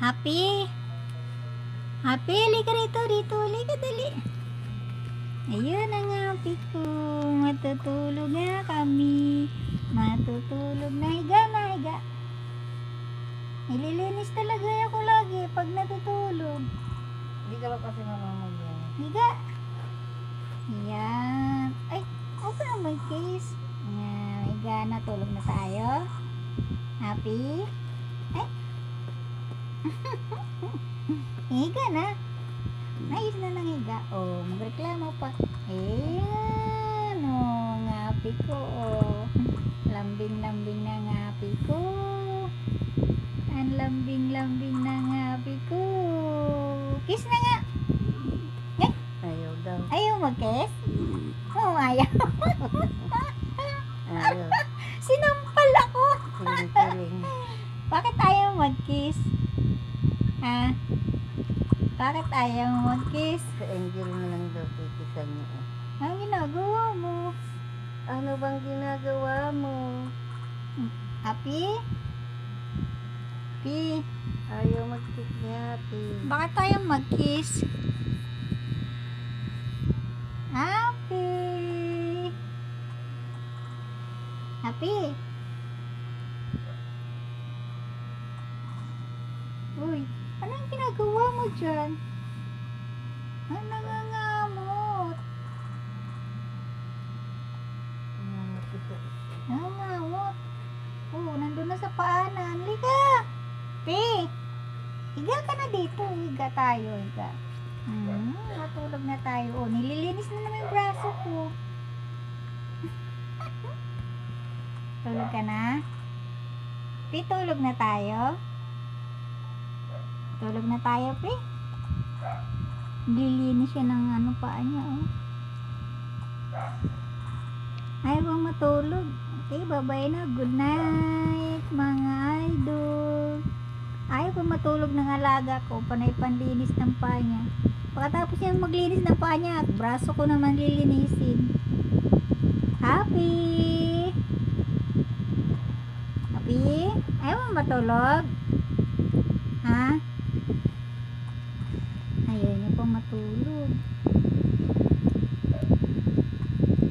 Happy? Happy, halika rito, halika dali. Ayun ang happy ko. Matutulog na kami. Matutulog na, higa. Nililinis talaga ako lagi pag natutulog. Hindi ka ba kasi mamamagyan? Higa. Yan. Ay, open ang my case. Yan, higa na, tulog na tayo. Happy? Ay. Higa na. Ayos na nang higa. Oh, magreklamo pa. Ayan. Oh, ngapi ko. Oh. Lambing-lambing na ngapi ko. Ang lambing-lambing na ngapi ko. Kiss na nga. Eh? Ayaw daw. Ayaw mag-kiss? Oo, ayaw. Ayaw. Sinampal ako. Kiling-kiling. Bakit ayaw mag-kiss? Ha? Bakit ayaw mag-kiss? Sa Angel na lang daw kikisan niyo eh. Ang ginagawa mo? Ano bang ginagawa mo? Happy? Happy? Ayaw mag-kiss niya, Ate. Bakit tayo mag-kiss? Happy? Happy? Uy, anong ginagawa mo dyan? Ang nangangamot. Nangangamot. Oh, nandun na sa paanan. Liga! Pi! Higa ka na dito. Higa tayo. Higa. Matulog na tayo. Oh, nililinis na naman yung braso ko. Tulog ka na? Pi, tulog na tayo? Tulog na tayo, Pi? Nililinis siya ng ano paa niya, oh. Ayaw bang matulog? Okay, bye-bye na. Good night, mga idol. Ayaw pa matulog ng alaga ko. Panay panlinis ng paa niya. Pagkatapos niya maglinis ng paa niya, braso ko naman lilinisin. Happy? Happy? Ayaw mo matulog? Ha? Ayaw niya pa matulog.